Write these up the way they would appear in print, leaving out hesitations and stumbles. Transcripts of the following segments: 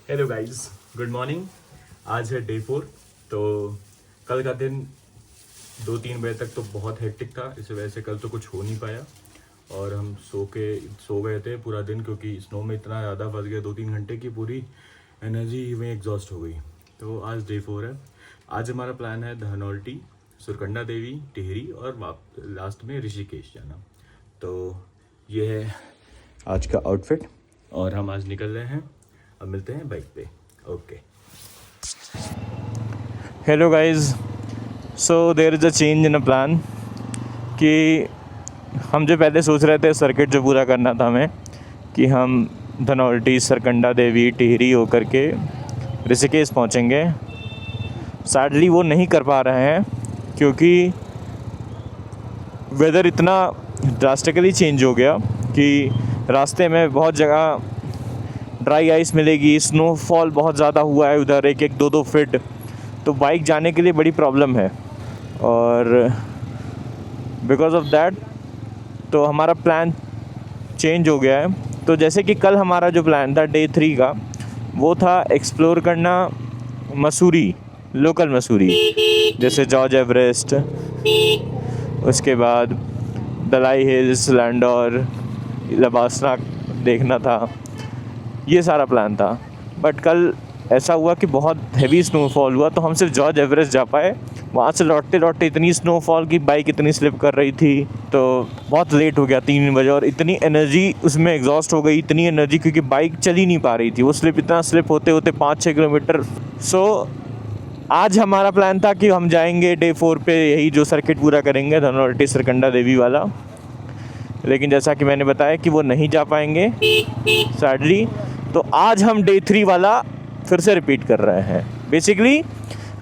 Hello guys, good morning. आज है day 4। तो कल का दिन 2-3 बजे तक तो बहुत हेक्टिक था, इस वजह से कल तो कुछ हो नहीं पाया और हम सो गए थे पूरा दिन, क्योंकि स्नो में इतना ज़्यादा फंस गया 2-3 घंटे की पूरी एनर्जी में एग्जॉस्ट हो गई। तो आज डे 4 है। आज हमारा प्लान है धनौल्टी, सुरकंडा देवी, टिहरी और लास्ट में ऋषिकेश जाना। तो ये है आज का आउटफिट और हम आज निकल रहे हैं। अब मिलते हैं बाइक पे। Okay. Hello guys, so there is a change in a plan कि हम जो पहले सोच रहे थे सर्किट जो पूरा करना था हमें, कि हम धनौल्टी, सरकंडा देवी, टिहरी होकर के ऋषिकेश पहुंचेंगे। सैडली वो नहीं कर पा रहे हैं क्योंकि वेदर इतना ड्रास्टिकली चेंज हो गया कि रास्ते में बहुत जगह ड्राई आइस मिलेगी, स्नोफॉल बहुत ज़्यादा हुआ है उधर, 1-2 फीट। तो बाइक जाने के लिए बड़ी प्रॉब्लम है और बिकॉज़ ऑफ दैट तो हमारा प्लान चेंज हो गया है। तो जैसे कि कल हमारा जो प्लान था डे 3 का, वो था एक्सप्लोर करना मसूरी, लोकल मसूरी, जैसे जॉर्ज एवरेस्ट, उसके बाद दलाई हिल्स, लैंडोर, लबासना देखना था। ये सारा प्लान था। बट कल ऐसा हुआ कि बहुत हेवी स्नोफॉल हुआ, तो हम सिर्फ जॉर्ज एवरेस्ट जा पाए। वहाँ से लौटते लौटते इतनी स्नोफॉल की बाइक इतनी स्लिप कर रही थी, तो बहुत लेट हो गया 3 बजे। और इतनी एनर्जी उसमें एग्जॉस्ट हो गई, इतनी एनर्जी, क्योंकि बाइक चल ही नहीं पा रही थी। वो इतना स्लिप होते होते 5-6 किलोमीटर। सो आज हमारा प्लान था कि हम जाएंगे डे 4 पे यही जो सर्किट पूरा करेंगे, धनौल्टी सरकंडा देवी वाला। लेकिन जैसा कि मैंने बताया कि वो नहीं जा पाएंगे सैडली। तो आज हम डे 3 वाला फिर से रिपीट कर रहे हैं। बेसिकली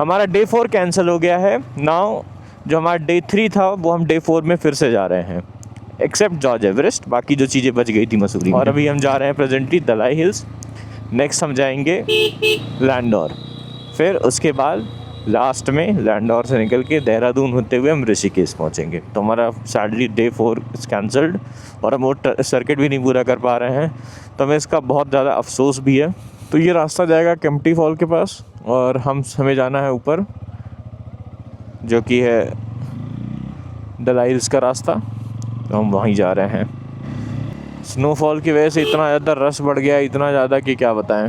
हमारा डे 4 कैंसिल हो गया है। नाउ जो हमारा डे 3 था वो हम डे 4 में फिर से जा रहे हैं, एक्सेप्ट जॉर्ज एवरेस्ट। बाकी जो चीज़ें बच गई थी मसूरी में। और अभी हम जा रहे हैं प्रेजेंटली दलाई हिल्स। नेक्स्ट हम जाएंगे लैंडोर, फिर उसके बाद लास्ट में लैंडोर से निकल के देहरादून होते हुए हम ऋषिकेश पहुंचेंगे। तो हमारा सैडली डे 4 इज़ कैंसल्ड और हम वो सर्किट भी नहीं पूरा कर पा रहे हैं। तो हमें इसका बहुत ज़्यादा अफसोस भी है। तो ये रास्ता जाएगा केम्प्टी फॉल के पास और हमें जाना है ऊपर, जो कि है दलाई हिल्स का रास्ता। तो हम वहीं जा रहे हैं। स्नोफॉल की वजह से इतना ज़्यादा रश बढ़ गया, इतना ज़्यादा कि क्या बताएं।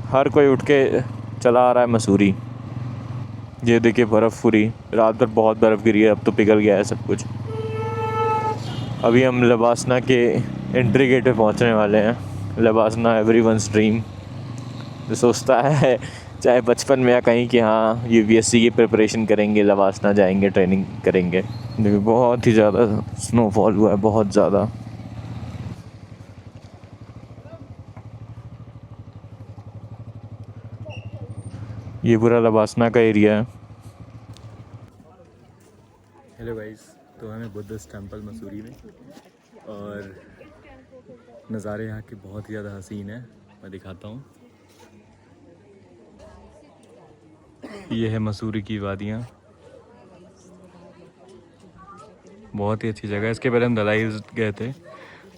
हर कोई उठ के चला आ रहा है मसूरी। ये देखिए बर्फ़ पूरी, रात भर बहुत बर्फ़ गिरी है, अब तो पिघल गया है सब कुछ। अभी हम लबासना के एंट्री गेट पे पहुंचने वाले हैं। LBSNAA everyone's dream. जो सोचता है चाहे बचपन में या कहीं कि हाँ यूपीएससी की प्रिपरेशन करेंगे, लबासना जाएंगे, ट्रेनिंग करेंगे। देखिए बहुत ही ज़्यादा स्नोफॉल हुआ है, बहुत ज़्यादा। ये पूरा लबासना का एरिया है। हेलो गाइस, तो हमें बुद्धिस्ट टेंपल मसूरी में और नज़ारे यहाँ के बहुत ही ज़्यादा हसीन है। मैं दिखाता हूँ। ये है मसूरी की वादियाँ, बहुत ही अच्छी जगह है। इसके पहले हम दलाई हिल्स गए थे,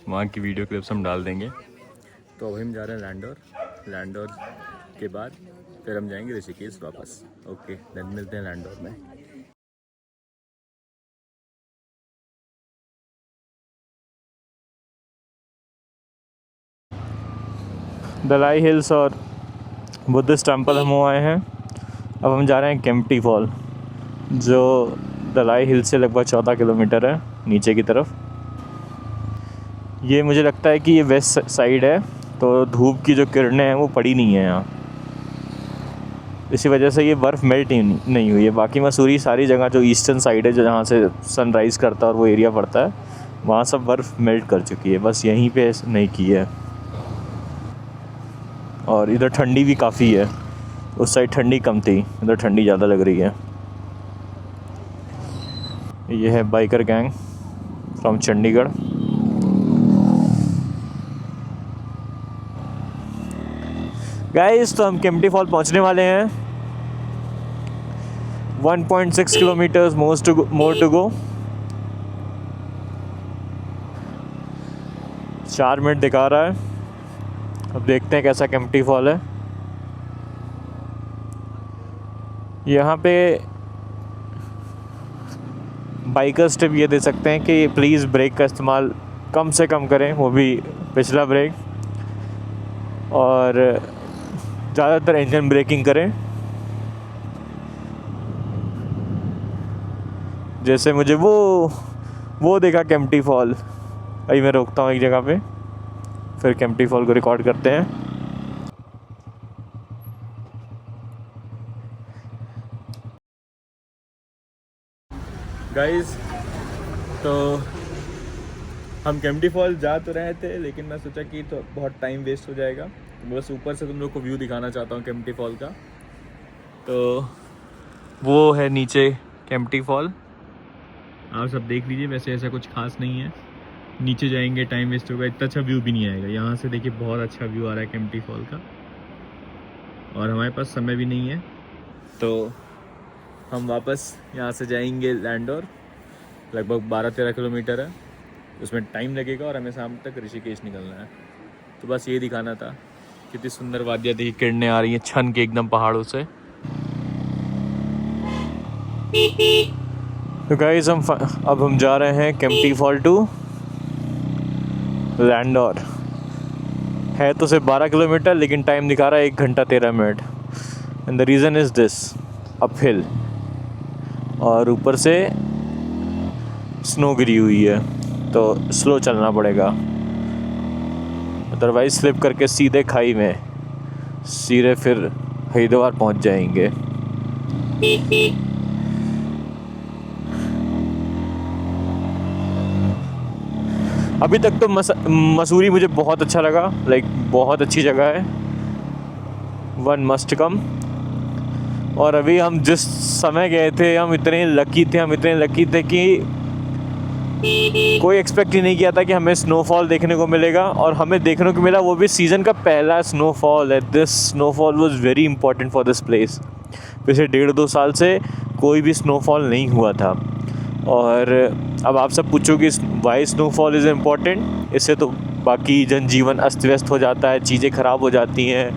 वहाँ की वीडियो क्लिप्स हम डाल देंगे। तो अभी हम जा रहे हैं लैंडोर के बाद फिर हम जाएंगे ऋषिकेश वापस। ओके, देन मिलते हैं लैंडोर में। दलाई हिल्स और बुद्धिस्ट टेंपल हम आए हैं। अब हम जा रहे हैं केम्प्टी फॉल, जो दलाई हिल्स से लगभग 14 किलोमीटर है नीचे की तरफ। ये मुझे लगता है कि ये वेस्ट साइड है, तो धूप की जो किरणें हैं वो पड़ी नहीं है यहाँ, इसी वजह से ये बर्फ़ मेल्ट ही नहीं हुई है। बाकी मसूरी सारी जगह जो ईस्टर्न साइड है, जो जहाँ से सनराइज़ करता है और वो एरिया पड़ता है, वहाँ सब बर्फ़ मेल्ट कर चुकी है, बस यहीं पे नहीं की है। और इधर ठंडी भी काफ़ी है, उस साइड ठंडी कम थी, इधर ठंडी ज़्यादा लग रही है। ये है biker gang from Chandigarh. Guys, तो हम केम्प्टी फॉल पहुंचने वाले हैं। 1.6 kilometres more to go. 4 minute दिखा रहा है अब देखते हैं कैसा केम्प्टी फॉल है। यहाँ पे बाइकर्स टिप ये दे सकते हैं कि प्लीज़ ब्रेक का इस्तेमाल कम से कम करें, वो भी पिछला ब्रेक, और ज़्यादातर इंजन ब्रेकिंग करें। जैसे मुझे वो देखा केम्प्टी फॉल। अभी मैं रोकता हूँ एक जगह पे, फिर केम्प्टी फॉल को रिकॉर्ड करते हैं। गाइस, तो हम केम्प्टी फॉल जा तो रहे थे, लेकिन मैं सोचा कि तो बहुत टाइम वेस्ट हो जाएगा, तो बस ऊपर से तुम लोग को व्यू दिखाना चाहता हूँ केम्प्टी फॉल का। तो वो है नीचे केम्प्टी फॉल, आप सब देख लीजिए। वैसे ऐसा कुछ खास नहीं है, नीचे जाएंगे टाइम वेस्ट होगा, इतना अच्छा व्यू भी नहीं आएगा। यहाँ से देखिए बहुत अच्छा व्यू आ रहा है केम्प्टी फॉल का, और हमारे पास समय भी नहीं है, तो हम वापस यहाँ से जाएंगे लैंडोर। लगभग 12-13 किलोमीटर है, उसमें टाइम लगेगा, और हमें शाम तक ऋषिकेश निकलना है। तो बस ये दिखाना था। कितनी सुंदर वादियाँ देखिए, किरणें आ रही हैं छन के एकदम पहाड़ों से। तो गाइस, अब हम जा रहे हैं केम्प्टी फॉल टू लैंडोर। है तो सिर्फ 12 किलोमीटर, लेकिन टाइम दिखा रहा है 1 घंटा 13 minute. And the reason is this, uphill, और ऊपर से स्नो गिरी हुई है, तो स्लो चलना पड़ेगा, अदरवाइज स्लिप करके सीधे खाई में सीधे फिर हरिद्वार पहुंच जाएंगे। अभी तक तो मसूरी मुझे बहुत अच्छा लगा, लाइक बहुत अच्छी जगह है, वन मस्ट कम। और अभी हम जिस समय गए थे, हम इतने लकी थे कि कोई एक्सपेक्ट ही नहीं किया था कि हमें स्नोफॉल देखने को मिलेगा, और हमें देखने को मिला, वो भी सीज़न का पहला स्नोफॉल है। This snowfall was very important for this place. पिछले 1.5-2 साल से कोई भी स्नोफॉल नहीं हुआ था। और अब आप सब पूछोगे वाई स्नोफॉल इज़ इम्पॉर्टेंट। इससे तो बाकी जनजीवन अस्त व्यस्त हो जाता है, चीज़ें ख़राब हो जाती हैं,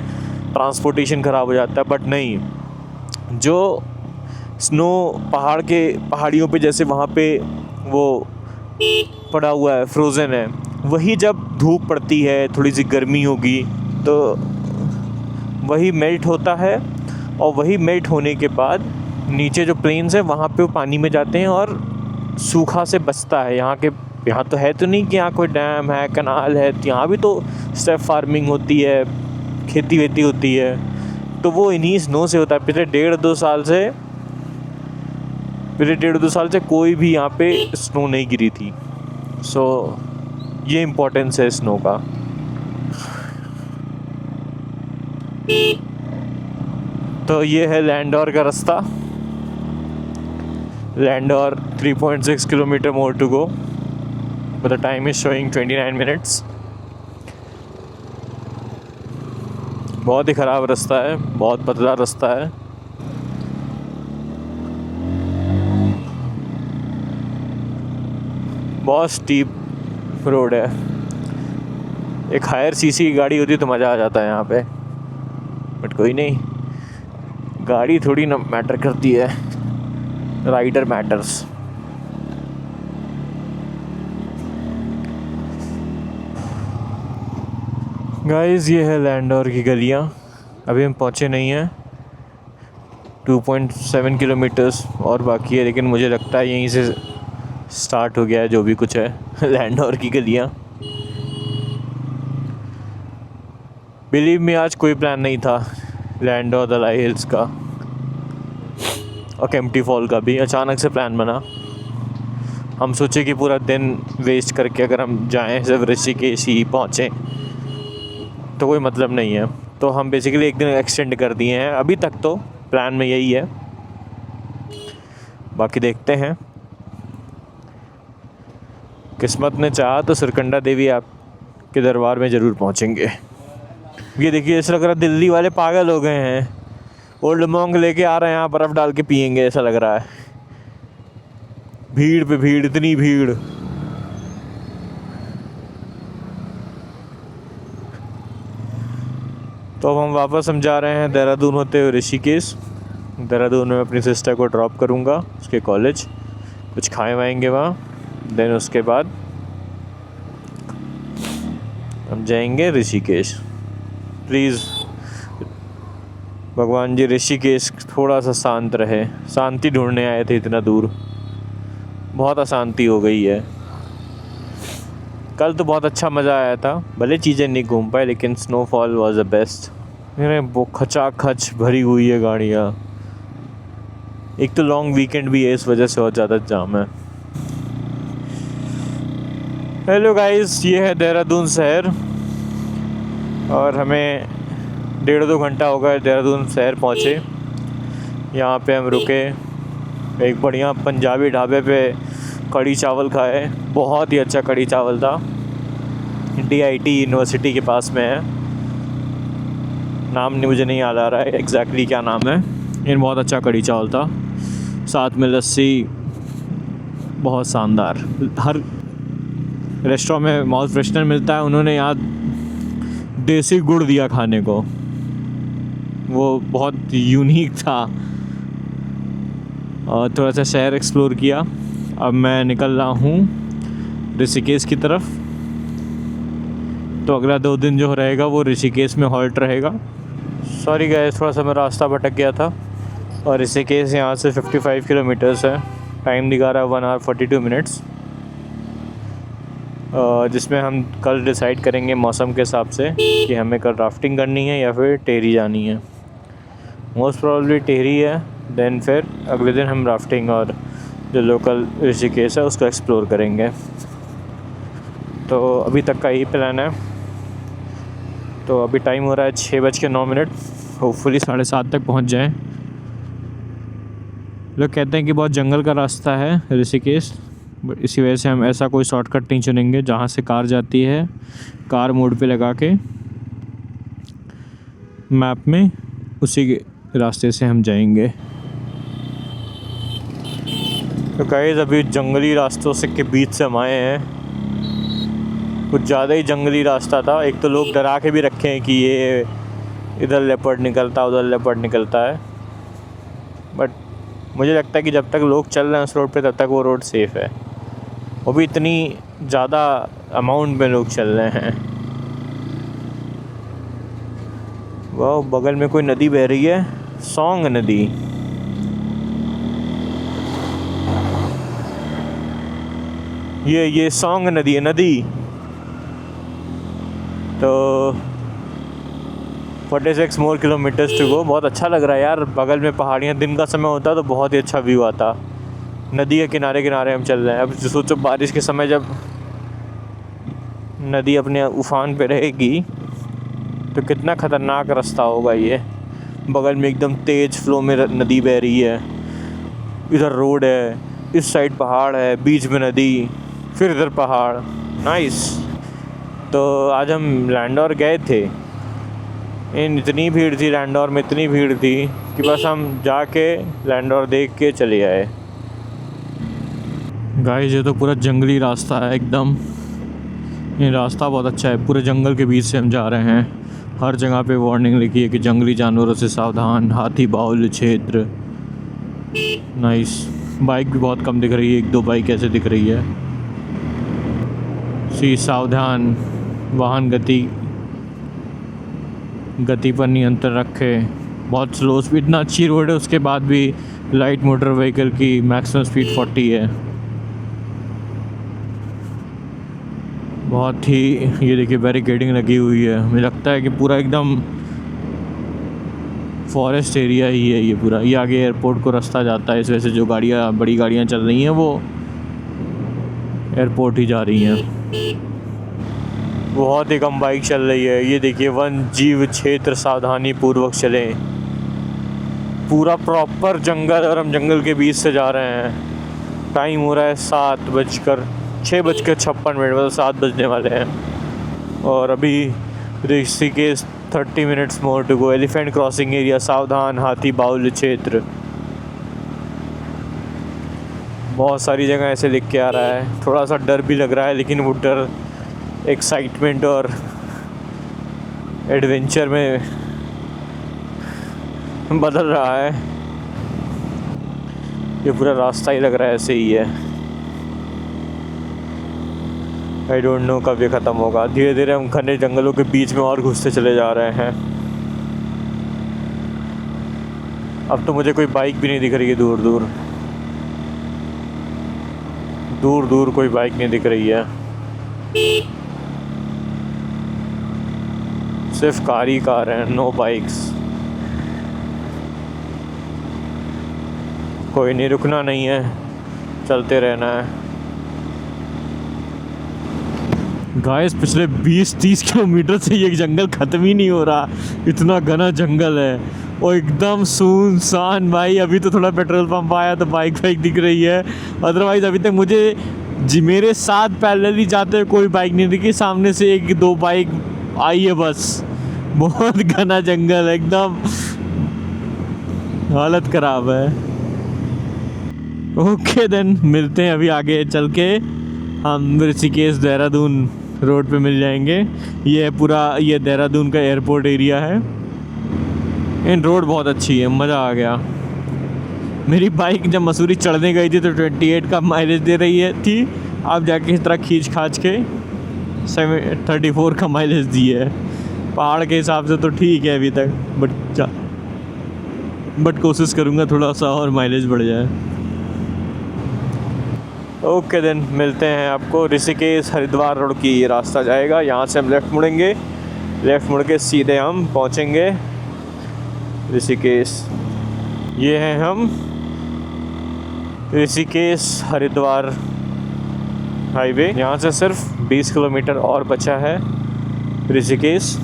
ट्रांसपोर्टेशन ख़राब हो जाता है, बट नहीं, जो स्नो पहाड़ियों पे जैसे वहाँ पे वो पड़ा हुआ है, फ्रोज़न है, वही जब धूप पड़ती है, थोड़ी सी गर्मी होगी, तो वही मेल्ट होता है, और वही मेल्ट होने के बाद नीचे जो प्लेन्स है वहाँ पे वो पानी में जाते हैं और सूखा से बचता है। यहाँ तो है तो नहीं कि यहाँ कोई डैम है, कनाल है, तो यहाँ भी तो स्टेप फार्मिंग होती है, खेती वेती होती है, तो वो इन्हीं स्नो से होता है। पिछले 1.5-2 साल से कोई भी यहाँ पे स्नो नहीं गिरी थी। सो ये इम्पोर्टेंस है स्नो का। तो ये है लैंडोर का रास्ता। Landour 3.6 kilometre more to go, but the time is showing 29 minutes. बहुत ही ख़राब रास्ता है, बहुत पतला रास्ता है। बहुत स्टीप रोड है। एक हायर सीसी की गाड़ी होती तो मज़ा आ जाता है यहाँ पे, बट कोई नहीं, गाड़ी थोड़ी ना मैटर करती है, राइडर मैटर्स। गाइस, ये है लैंडोर की गलियाँ। अभी हम पहुँचे नहीं हैं, 2.7 किलोमीटर्स और बाकी है, लेकिन मुझे लगता है यहीं से स्टार्ट हो गया है जो भी कुछ है लैंडोर की गलियाँ। बिलीव मी, आज कोई प्लान नहीं था लैंडोर, दलाई हिल्स का और केम्प्टी फॉल का भी। अचानक से प्लान बना। हम सोचे कि पूरा दिन वेस्ट करके अगर हम जाएं सिर्फ ऋषिकेश ही पहुँचें तो कोई मतलब नहीं है, तो हम बेसिकली एक दिन एक्सटेंड कर दिए हैं। अभी तक तो प्लान में यही है, बाकी देखते हैं। किस्मत ने चाहा तो सुरकंडा देवी आपके दरबार में ज़रूर पहुंचेंगे। ये देखिए, ऐसा लग रहा है दिल्ली वाले पागल हो गए हैं, ओल्ड मॉन्ग लेके आ रहे हैं, यहाँ बर्फ़ डाल के पियेंगे, ऐसा लग रहा है। भीड़ पे भीड़, इतनी भीड़। तो अब हम जा रहे हैं देहरादून होते हुए ऋषिकेश। देहरादून में अपनी सिस्टर को ड्रॉप करूँगा उसके कॉलेज, कुछ खाए वाएंगे वहाँ, देन उसके बाद हम जाएंगे ऋषिकेश। प्लीज़ भगवान जी ऋषिकेश थोड़ा सा शांत रहे, शांति ढूंढने आए थे इतना दूर, बहुत अशांति हो गई है। कल तो बहुत अच्छा मज़ा आया था, भले चीज़ें नहीं घूम पाए लेकिन स्नोफॉल वाज द बेस्ट। वो खचाखच भरी हुई है गाड़ियाँ, एक तो लॉन्ग वीकेंड भी है, इस वजह से बहुत ज़्यादा जाम है। हेलो गाइस, ये है देहरादून शहर और हमें 1.5-2 घंटा हो गया देहरादून शहर पहुँचे। यहाँ पे हम रुके, एक बढ़िया पंजाबी ढाबे पे कढ़ी चावल खाए, बहुत ही अच्छा कढ़ी चावल था। DIT यूनिवर्सिटी के पास में है, नाम नहीं मुझे नहीं याद आ रहा है एग्जैक्टली क्या नाम है, लेकिन बहुत अच्छा कढ़ी चावल था, साथ में लस्सी, बहुत शानदार। हर रेस्टोरेंट में माउथ फ्रेशनर मिलता है, उन्होंने यहाँ देसी गुड़ दिया खाने को, वो बहुत यूनिक था। और थोड़ा सा शहर एक्सप्लोर किया। अब मैं निकल रहा हूँ ऋषिकेश की तरफ, तो अगला 2 दिन जो रहेगा वो ऋषिकेश में हॉल्ट रहेगा। सॉरी गाइस, थोड़ा सा मैं रास्ता भटक गया था। और ऋषिकेश यहाँ से 55 किलोमीटर्स है, टाइम दिखा रहा है 1 hour 42 minutes, जिसमें हम कल डिसाइड करेंगे मौसम के हिसाब से कि हमें कल राफ्टिंग करनी है या फिर टेहरी जानी है। मोस्ट प्रॉब्ली टेहरी है, देन फिर अगले दिन हम राफ्टिंग और जो लोकल ऋषिकेश है उसको एक्सप्लोर करेंगे। तो अभी तक का यही प्लान है। तो अभी टाइम हो रहा है 6:09, होपफुली 7:30 तक पहुंच जाएं। लोग कहते हैं कि बहुत जंगल का रास्ता है ऋषिकेश, इसी वजह से हम ऐसा कोई शॉर्टकट नहीं चुनेंगे। जहाँ से कार जाती है, कार मोड पे लगा के मैप में उसी के रास्ते से हम जाएंगे। तो गाइस, अभी जंगली रास्तों से के बीच से हम आए हैं। कुछ ज़्यादा ही जंगली रास्ता था। एक तो लोग डरा के भी रखे हैं कि ये इधर लेपर्ड निकलता है, उधर लेपर्ड निकलता है, बट मुझे लगता है कि जब तक लोग चल रहे हैं उस रोड पे तब तक वो रोड सेफ़ है। वो भी इतनी ज़्यादा अमाउंट में लोग चल रहे हैं। वाह, बगल में कोई नदी बह रही है, सौंग नदी। ये सौंग नदी है, नदी। तो 46 more kilometers टू गो। बहुत अच्छा लग रहा है यार, बगल में पहाड़ियाँ, दिन का समय होता तो बहुत ही अच्छा व्यू आता। नदी के किनारे किनारे हम चल रहे हैं। अब सोचो बारिश के समय जब नदी अपने उफान पे रहेगी तो कितना ख़तरनाक रास्ता होगा ये। बगल में एकदम तेज़ फ्लो में नदी बह रही है, इधर रोड है, इस साइड पहाड़ है, बीच में नदी, फिर इधर पहाड़। नाइस। तो आज हम लैंडौर गए थे, इतनी भीड़ थी लैंडौर में, इतनी भीड़ थी कि बस हम जाके लैंडौर देख के चले आए। गाइस, ये तो पूरा जंगली रास्ता है एकदम। ये रास्ता बहुत अच्छा है, पूरे जंगल के बीच से हम जा रहे हैं। हर जगह पे वार्निंग लिखी है कि जंगली जानवरों से सावधान, हाथी बाहुल्य क्षेत्र। नाइस। बाइक भी बहुत कम दिख रही है, 1-2 बाइक ऐसे दिख रही है। सावधान, वाहन गति पर नियंत्रण रखें। बहुत स्लो स्पीड, इतना अच्छी रोड है उसके बाद भी लाइट मोटर व्हीकल की मैक्सिमम स्पीड 40 है। बहुत ही, ये देखिए बैरिकेडिंग लगी हुई है। मुझे लगता है कि पूरा एकदम फॉरेस्ट एरिया ही है ये पूरा। ये आगे एयरपोर्ट को रास्ता जाता है, इस वजह से जो गाड़ियाँ, बड़ी गाड़ियाँ चल रही हैं वो एयरपोर्ट ही जा रही हैं। बहुत ही कम बाइक चल रही है। ये देखिए, वन जीव क्षेत्र, सावधानी पूर्वक चलें। पूरा प्रॉपर जंगल और हम जंगल के बीच से जा रहे हैं। टाइम हो रहा है 6:56, मतलब 7 बजने वाले हैं। और अभी Rishikesh 30 minutes more to go. Elephant crossing area, सावधान, हाथी बाहुल्य क्षेत्र। बहुत सारी जगह ऐसे लिख के आ रहा है। थोड़ा सा डर भी लग रहा है, लेकिन वो डर एक्साइटमेंट और एडवेंचर में बदल रहा है। ये पूरा रास्ता ही लग रहा है ऐसे ही है। आई डोंट नो कब ये ख़त्म होगा। धीरे धीरे हम घने जंगलों के बीच में और घुसते चले जा रहे हैं। अब तो मुझे कोई बाइक भी नहीं दिख रही है। दूर दूर कोई बाइक नहीं दिख रही है। सिर्फ कार ही कार हैं, नो बाइक्स। कोई नहीं, रुकना नहीं है, चलते रहना है। गाइस पिछले 20-30 किलोमीटर से ये जंगल ख़त्म ही नहीं हो रहा। इतना घना जंगल है और एकदम सुनसान भाई। अभी तो थोड़ा पेट्रोल पंप आया तो बाइक दिख रही है, अदरवाइज़ अभी तक मुझे मेरे साथ पैरेलली जाते हुए कोई बाइक नहीं दिखी। सामने से 1-2 बाइक आई है बस। बहुत घना जंगल है, एकदम हालत ख़राब है। ओके देन, मिलते हैं अभी आगे चल के। हम ऋषिकेश देहरादून रोड पे मिल जाएंगे। ये है पूरा, ये देहरादून का एयरपोर्ट एरिया है। इन रोड बहुत अच्छी है, मज़ा आ गया। मेरी बाइक जब मसूरी चढ़ने गई थी तो 28 का माइलेज दे रही थी। अब जाके इस तरह खींच खाच के 34 का माइलेज दी है। पहाड़ के हिसाब से तो ठीक है अभी तक, बट कोशिश करूँगा थोड़ा सा और माइलेज बढ़ जाए। ओके देन, मिलते हैं आपको। ऋषिकेश हरिद्वार रोड की ये रास्ता जाएगा। यहाँ से हम लेफ़्ट मुड़ेंगे, लेफ़्ट मुड़ के सीधे हम पहुँचेंगे ऋषिकेश। ये हैं हम ऋषिकेश हरिद्वार हाईवे। यहाँ से सिर्फ 20 किलोमीटर और बचा है ऋषिकेश।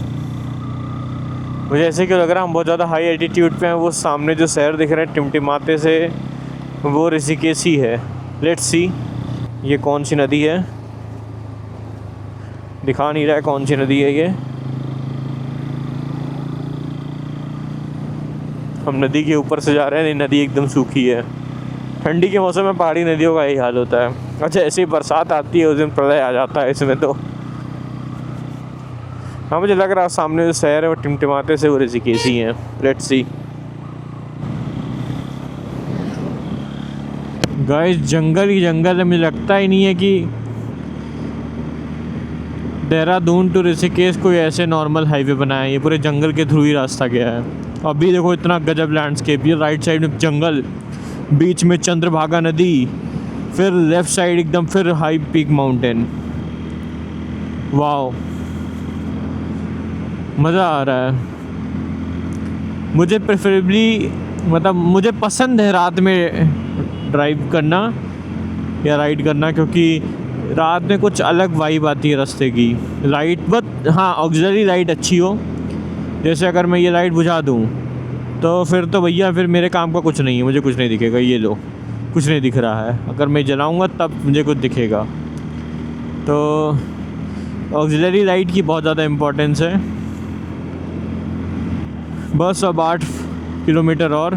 मुझे ऐसे क्यों लग रहा है हम बहुत ज़्यादा हाई एल्टीट्यूड पे हैं। वो सामने जो शहर दिख रहे हैं टिमटिमाते से, वो ऋषिकेश ही है। लेट्स सी ये कौन सी नदी है, दिखा नहीं रहा है कौन सी नदी है ये। हम नदी के ऊपर से जा रहे हैं। नदी एकदम सूखी है। ठंडी के मौसम में पहाड़ी नदियों का यही हाल होता है। अच्छा, ऐसे ही बरसात आती है उस दिन प्रलय आ जाता है इसमें तो। हाँ, मुझे लग रहा है सामने जो शहर है वो टिमटिमाते से वो ऋषिकेश ही है। Let's see. गाइस जंगल ही जंगल है। मुझे लगता ही नहीं है कि देहरादून टू ऋषिकेश कोई ऐसे नॉर्मल हाईवे बनाया है। ये पूरे जंगल के थ्रू ही रास्ता गया है। अभी देखो इतना गजब लैंडस्केप। ये राइट साइड में जंगल, बीच में चंद्रभागा नदी, फिर लेफ़्ट साइड एकदम फिर हाई पीक माउंटेन। वाओ, मज़ा आ रहा है। मुझे प्रेफरेबली मतलब मुझे पसंद है रात में ड्राइव करना या राइड करना, क्योंकि रात में कुछ अलग वाइब आती है रास्ते की। लाइट बट हाँ, ऑक्सिलरी लाइट अच्छी हो। जैसे अगर मैं ये लाइट बुझा दूँ तो फिर तो भैया फिर मेरे काम का कुछ नहीं है, मुझे कुछ नहीं दिखेगा। ये लो, कुछ नहीं दिख रहा है। अगर मैं जलाऊँगा तब मुझे कुछ दिखेगा। तो ऑक्सिलरी लाइट की बहुत ज़्यादा इम्पोर्टेंस है। बस अब 8 किलोमीटर और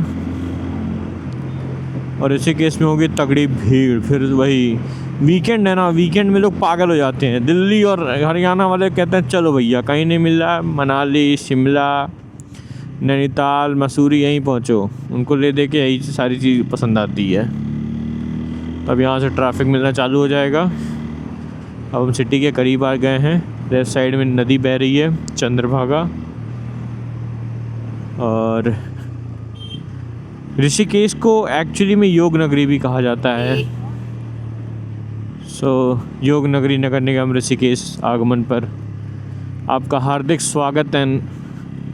ऋषिकेश में होगी तगड़ी भीड़। फिर वही वीकेंड है ना, वीकेंड में लोग पागल हो जाते हैं। दिल्ली और हरियाणा वाले कहते हैं चलो भैया कहीं नहीं मिल रहा है, मनाली, शिमला, नैनीताल, मसूरी यहीं पहुँचो। उनको ले दे के यही सारी चीज़ पसंद आती है। तो अब यहाँ से ट्रैफिक मिलना चालू हो जाएगा। अब हम सिटी के करीब आ गए हैं। लेफ्ट साइड में नदी बह रही है चंद्रभागा। और ऋषिकेश को एक्चुअली में योग नगरी भी कहा जाता है। योग नगरी नगर निगम ऋषिकेश आगमन पर आपका हार्दिक स्वागत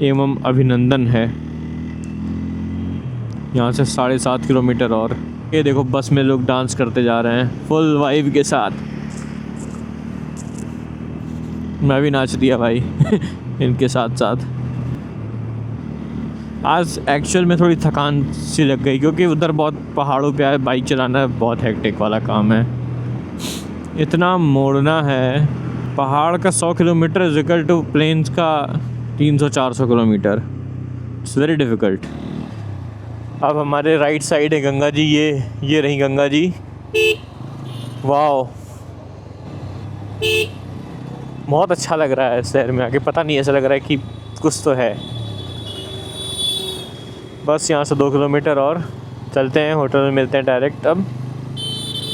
एवं अभिनंदन है। यहाँ से 7.5 किलोमीटर और। ये देखो बस में लोग डांस करते जा रहे हैं फुल वाइब के साथ। मैं भी नाच दिया भाई इनके साथ साथ। आज एक्चुअल में थोड़ी थकान सी लग गई, क्योंकि उधर बहुत पहाड़ों पे बाइक चलाना बहुत हेक्टिक वाला काम है। इतना मोड़ना है। पहाड़ का 100 kilometre is equal to plains का 300-400 किलोमीटर। It's very difficult. अब हमारे राइट साइड है गंगा जी। ये रही गंगा जी। वाओ, बहुत अच्छा लग रहा है शहर में आके। पता नहीं, ऐसा लग रहा है कि कुछ तो है। बस यहाँ से 2 किलोमीटर और चलते हैं, होटल में मिलते हैं डायरेक्ट। अब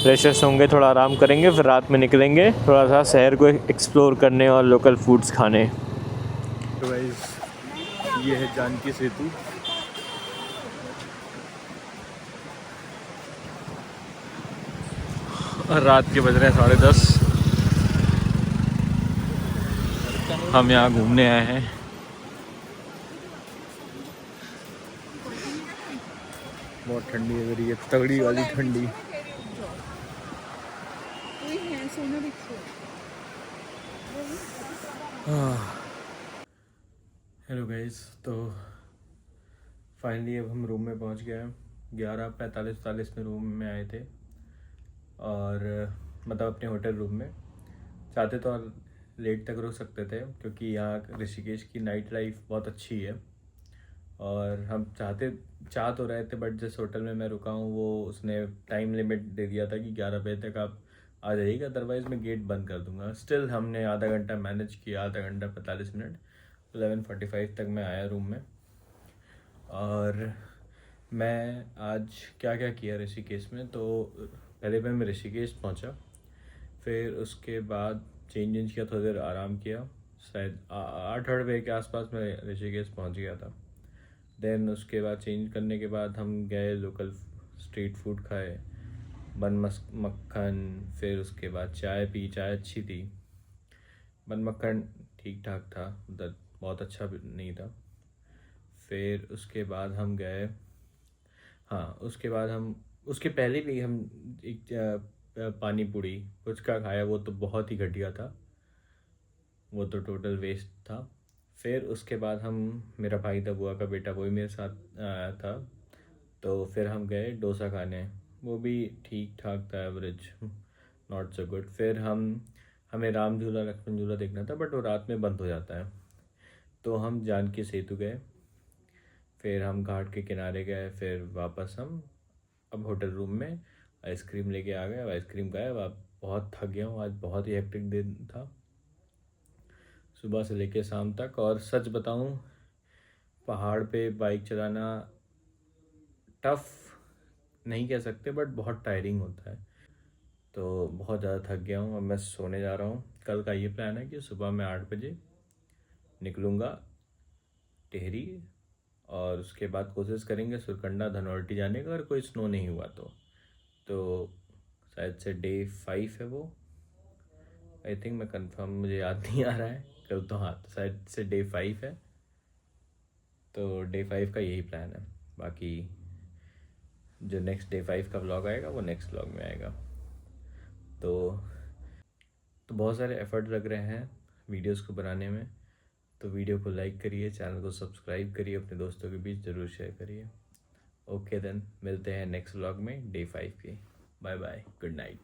फ्रेशर्स होंगे, थोड़ा आराम करेंगे, फिर रात में निकलेंगे थोड़ा सा शहर को एक्सप्लोर करने और लोकल फूड्स खाने। तो गाइस ये है जानकी सेतु। और रात के बज रहे हैं 10:30। हम यहाँ घूमने आए हैं। बहुत ठंडी है मेरी, ये तगड़ी वाली ठंडी। हेलो गाइस, तो फाइनली अब हम रूम में पहुंच गए हैं। 11:45 में रूम में आए थे, और मतलब अपने होटल रूम में। चाहते तो और लेट तक रुक सकते थे, क्योंकि यहाँ ऋषिकेश की नाइट लाइफ बहुत अच्छी है। और हम चाह तो रहे थे, बट जिस होटल में मैं रुका हूँ वो उसने टाइम लिमिट दे दिया था कि 11 बजे तक आप आ जाइएगा, अदरवाइज़ मैं गेट बंद कर दूँगा। स्टिल हमने आधा घंटा मैनेज किया, आधा घंटा 45 मिनट। 11:45 तक मैं आया रूम में। और मैं आज क्या क्या किया ऋषिकेश में, तो पहले मैं ऋषिकेश पहुँचा, फिर उसके बाद चेंज किया, थोड़ी देर आराम किया। शायद 8 बजे के आसपास मैं ऋषिकेश पहुँच गया था। देन उसके बाद चेंज करने के बाद हम गए, लोकल स्ट्रीट फूड खाए, बन मक्खन। फिर उसके बाद चाय पी, चाय अच्छी थी। बन मक्खन ठीक ठाक था, उधर बहुत अच्छा भी नहीं था। फिर उसके बाद हम गए, हाँ उसके बाद हम उसके पहले भी हम एक पानी पूड़ी पुचका खाया, वो तो बहुत ही घटिया था, वो तो टोटल वेस्ट था। फिर उसके बाद हम, मेरा भाई था, बुआ का बेटा, वो भी मेरे साथ आया था, तो फिर हम गए डोसा खाने। वो भी ठीक ठाक था, एवरेज, नॉट सो गुड। फिर हमें राम झूला लक्ष्मण झूला देखना था, बट वो रात में बंद हो जाता है, तो हम जानकी सेतु गए। फिर हम घाट के किनारे गए, फिर वापस हम अब होटल रूम में आइसक्रीम लेके आ गए। आइसक्रीम खाए। अब बहुत थक गया हूँ, आज बहुत ही हेक्टिक दिन था, सुबह से लेके शाम तक। और सच बताऊँ, पहाड़ पे बाइक चलाना टफ़ नहीं कह सकते, बट बहुत टायरिंग होता है। तो बहुत ज़्यादा थक गया हूँ, अब मैं सोने जा रहा हूँ। कल का ये प्लान है कि सुबह मैं 8 बजे निकलूँगा टिहरी, और उसके बाद कोशिश करेंगे सुरकंडा धनौल्टी जाने का, अगर कोई स्नो नहीं हुआ तो शायद से डे 5 है वो, आई थिंक। मैं कंफर्म, मुझे याद नहीं आ रहा है कल, तो हाँ तो शायद से डे 5 है। तो डे 5 का यही प्लान है। बाकी जो नेक्स्ट डे 5 का व्लॉग आएगा वो नेक्स्ट व्लॉग में आएगा। तो बहुत सारे एफर्ट लग रहे हैं वीडियोस को बनाने में, तो वीडियो को लाइक करिए, चैनल को सब्सक्राइब करिए, अपने दोस्तों के बीच ज़रूर शेयर करिए। ओके देन, मिलते हैं नेक्स्ट व्लॉग में डे 5 के। Bye bye, good night.